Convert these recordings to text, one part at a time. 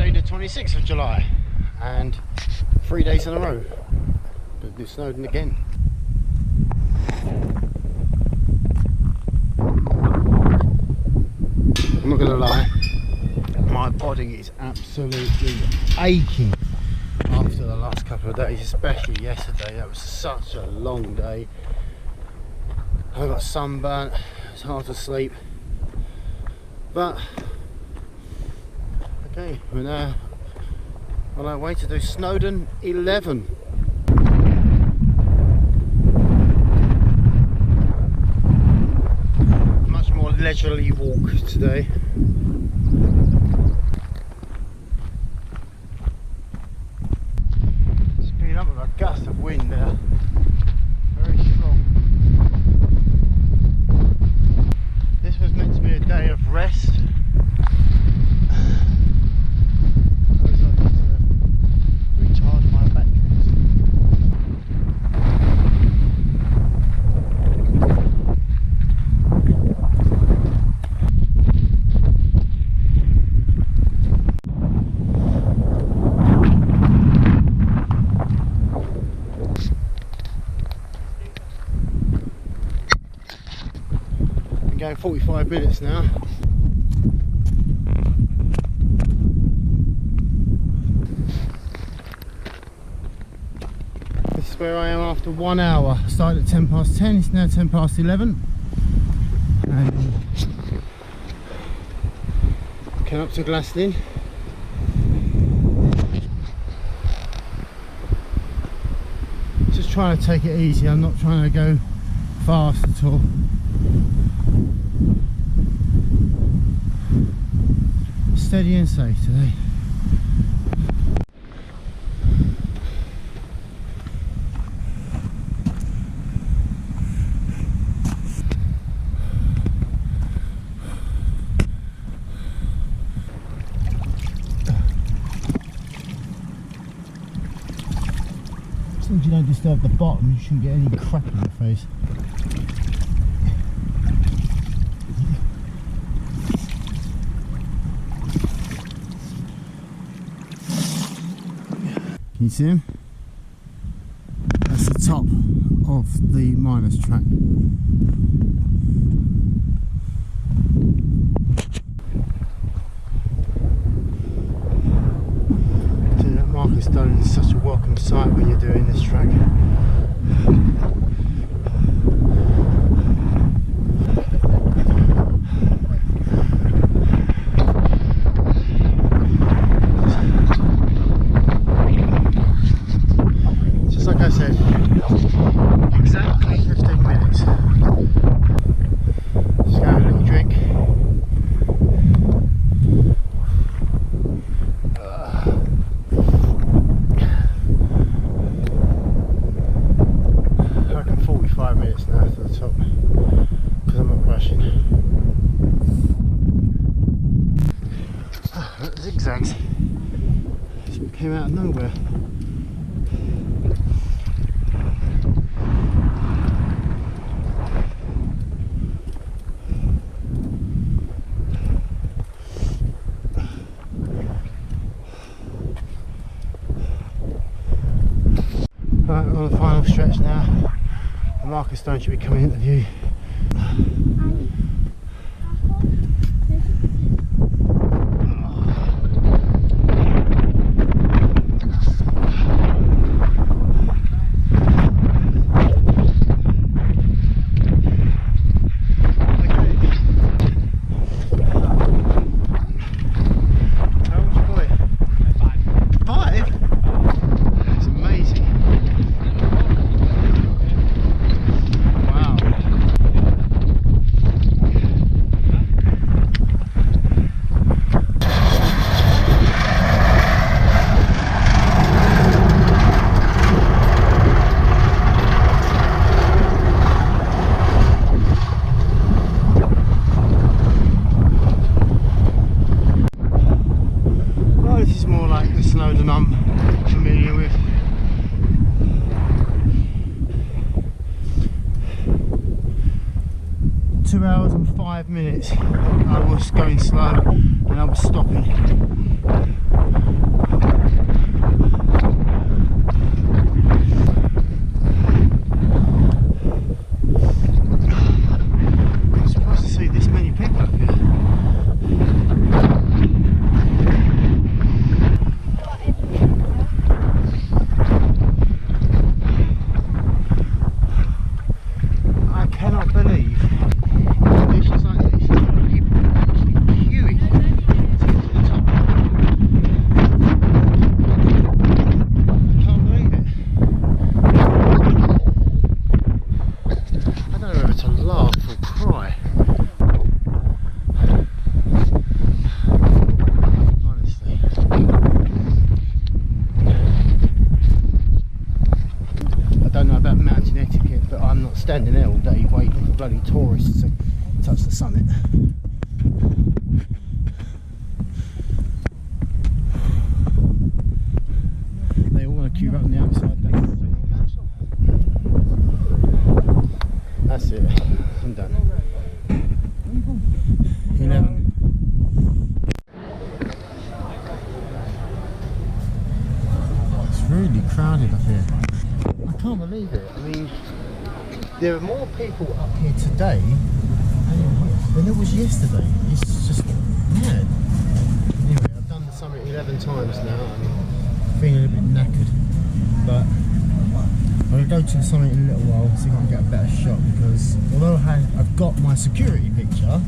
Saturday the 26th of July, and 3 days in a row to do Snowdon again. I'm not gonna lie, my body is absolutely aching after the last couple of days, especially yesterday. That was such a long day. I got sunburnt, it's hard to sleep, but okay, we're now on our way to do Snowdon 11. Much more leisurely walk today. Speed up with a gust of wind there, very strong. This was meant to be a day of rest. Going 45 minutes now. This is where I am after 1 hour. I started at 10 past 10, it's now 10 past 11. And came up to Glasslyn. Just trying to take it easy, I'm not trying to go fast at all. Steady and safe today. As long as you don't disturb the bottom, you shouldn't get any crap in your face. Can you see him? That's the top of the miners track. See, that marker stone is such a welcome sight when you're doing this track. Like I said, exactly 15 minutes. Just go have a little drink. I reckon 45 minutes now to the top, because I'm not rushing. Zigzags. It came out of nowhere. Right, we're on the final stretch now. The marker stone should be coming into view. Snowdon I'm familiar with. Two hours and 5 minutes. I was going slow and I was stopping. believe it. I mean, there are more people up here today than there was yesterday. It's just mad. Anyway, I've done the summit 11 times now. I'm feeling a bit knackered, but I'm going to go to the summit in a little while, see if I can get a better shot, because although I've got my security picture,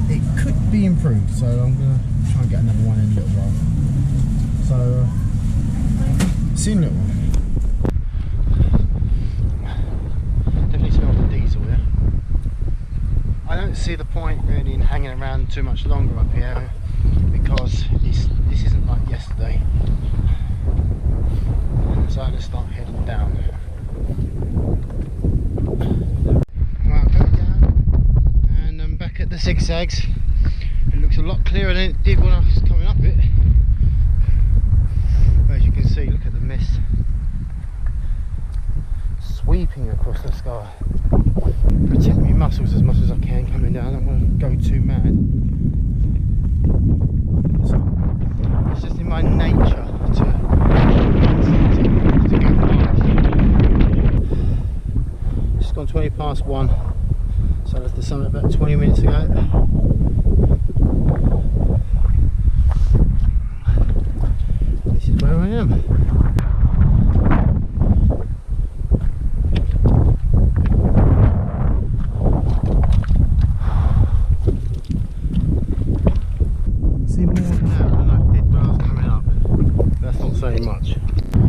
it could be improved, so I'm going to try and get another one in a little while. So, see you in a little while. Definitely smells the diesel, yeah? I don't see the point really in hanging around too much longer up here, because this isn't like yesterday. So I'm going to start heading down. Right, I'm going down, and I'm back at the zigzags. It looks a lot clearer than it did when I was coming up it. But as you can see, look at the mist sweeping across the sky. Protect my muscles as much as I can coming down. I don't want to go too mad. So, it's just in my nature to go fast. It's gone 20 past 1, so I left the summit about 20 minutes ago. This is where I am. Much.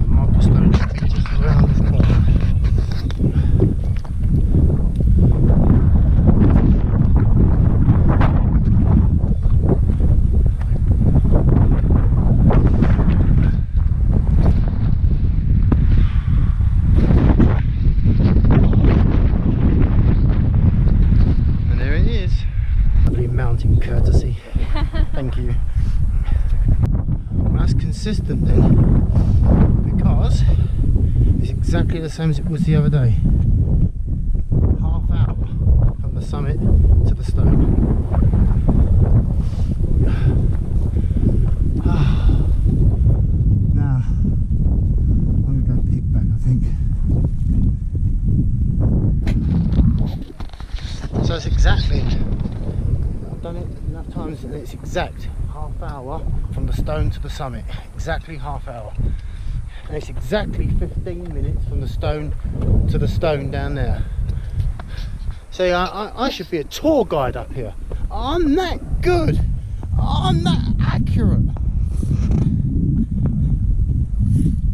Marker stone should be just around this corner. And there it is. Lovely mountain courtesy. Thank you. That's consistent then, because it's exactly the same as it was the other day. Half hour from the summit to the stone. Now I'm going to go pick back, I think. So it's exactly, I've done it enough times that it's exact. Half hour from the stone to the summit, exactly half hour, and it's exactly 15 minutes from the stone to the stone down there. See, I should be a tour guide up here. I'm that good, I'm that accurate.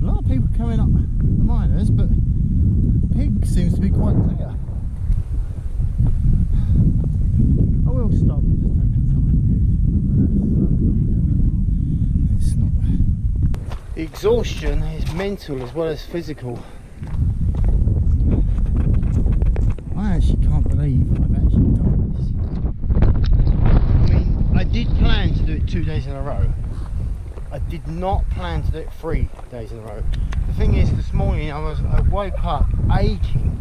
A lot of people coming up the miners, but Pig seems to be quite clear. I will stop and just take it somewhere. It's not. The exhaustion is mental as well as physical. I actually can't believe I've actually done this. I mean, I did plan to do it 2 days in a row. I did not plan to do it 3 days in a row. The thing is, this morning I woke up aching.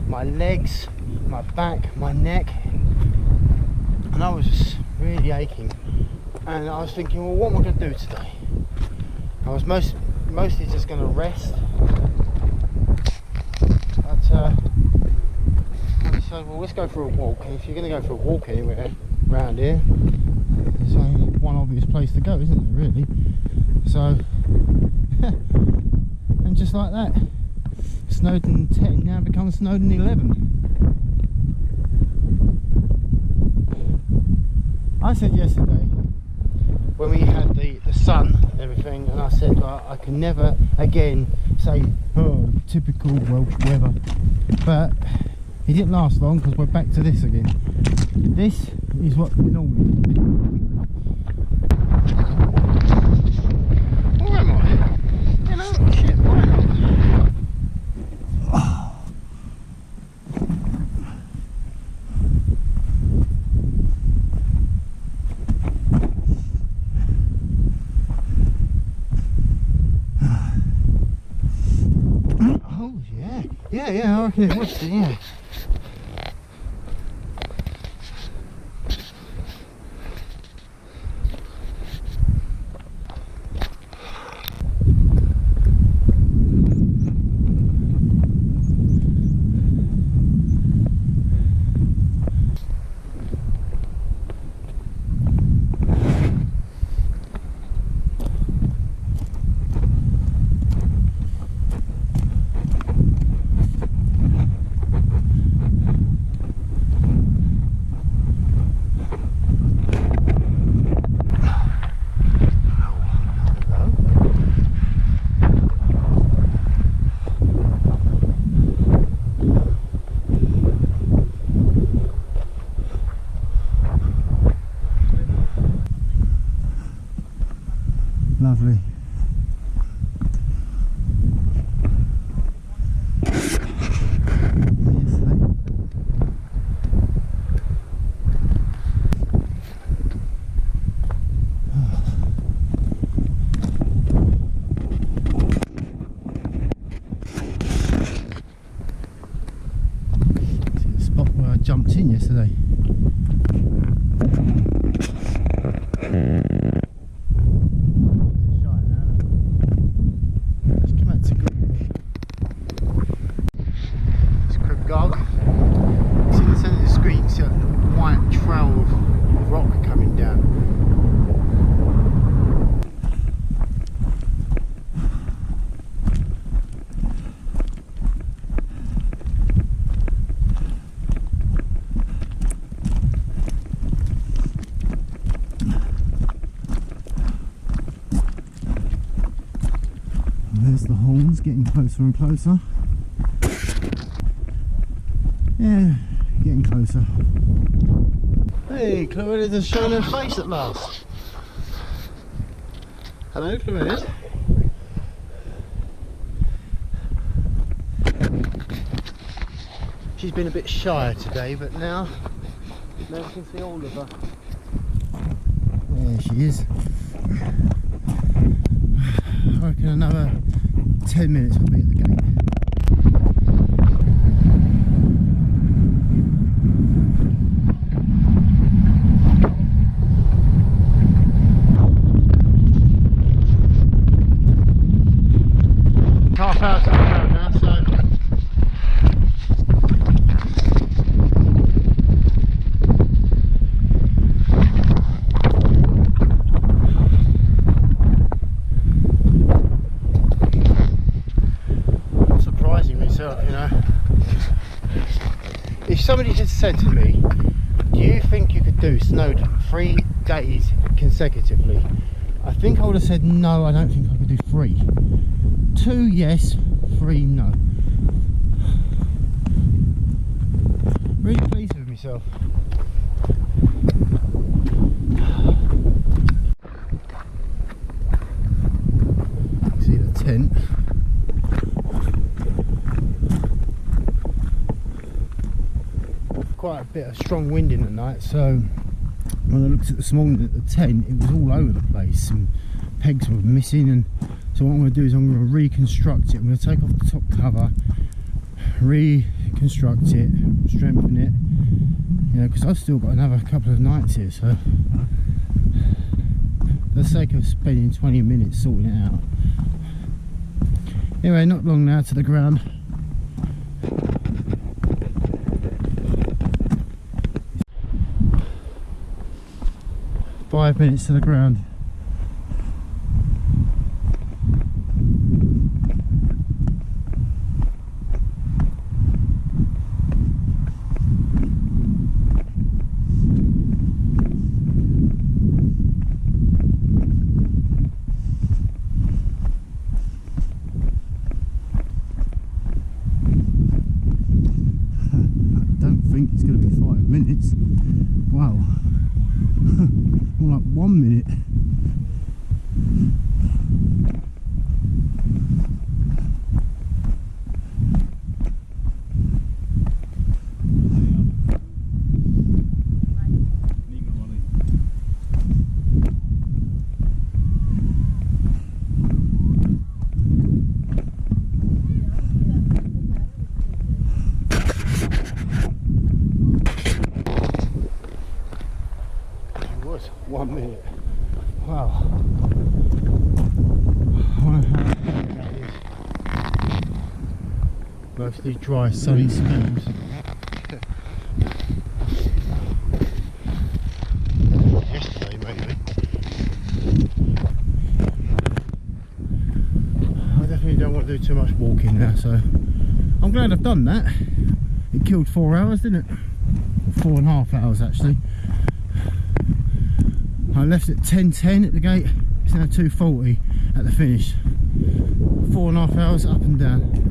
My legs, my back, my neck, and I was just really aching. And I was thinking, well, what am I going to do today? I was mostly just going to rest. But I decided, well, let's go for a walk. And if you're going to go for a walk anywhere around here, there's only one obvious place to go, isn't there, really? So, and just like that, Snowdon 10 now becomes Snowdon 11. I said yesterday, when we had the sun and everything, and I said I can never again say, oh, typical Welsh weather. But it didn't last long, because we're back to this again. This is what we normally do. Where am I? You know, shit, why not? Oh yeah, I reckon it was, yeah. lovely. See the spot where I jumped in yesterday. There's the horns getting closer and closer. Yeah, getting closer. Hey, Clarine's showing her face at last. Hello, Clarine. She's been a bit shy today, but now we can see all of her. There she is. I reckon another 10 minutes we'll be at the gate. Half hour to the road now, so you know, if somebody had said to me, do you think you could do Snowdon 3 days consecutively, I think I would have said no, I don't think I could do 3. 2 yes, 3 no. Really pleased with myself. See the tent. Quite a bit of strong wind in the night, so when I looked at this morning at the tent, it was all over the place. Some pegs were missing, and so what I'm going to do is I'm going to reconstruct it. I'm going to take off the top cover, reconstruct it, strengthen it, you know, because I've still got another couple of nights here, so for the sake of spending 20 minutes sorting it out. Anyway, not long now to the ground. 5 minutes to the ground. I don't think it's going to be 5 minutes. Wow. More like 1 minute. It was 1 minute. Wow. I wonder how that is. Mostly dry, sunny skies. Yesterday, maybe. I definitely don't want to do too much walking now, so I'm glad I've done that. It killed 4 hours, didn't it? Or 4.5 hours actually. I left at 10:10 at the gate. It's now 2:40 at the finish. 4.5 hours up and down.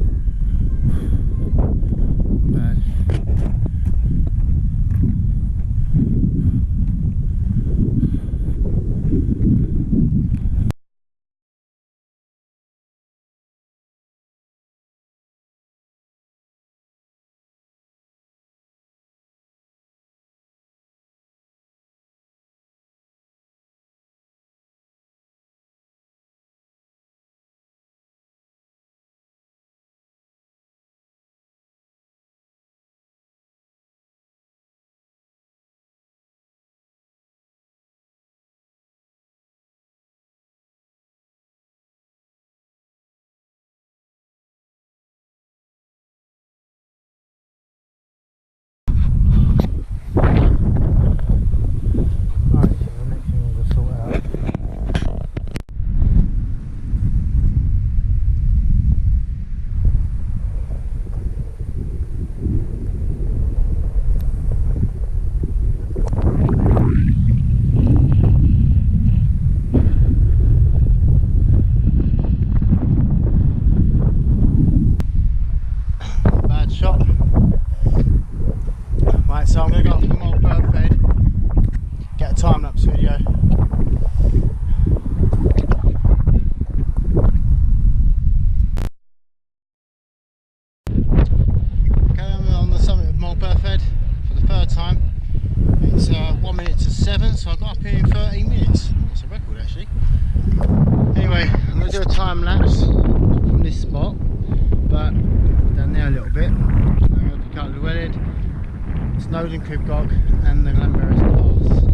minute to 7, so I got up here in 13 minutes. That's a record actually. Anyway, I'm going to do a time lapse from this spot, but down there a little bit. I'm going to pick up Llewellyn, Snowdon Crib Gog and the Glenberris Pass.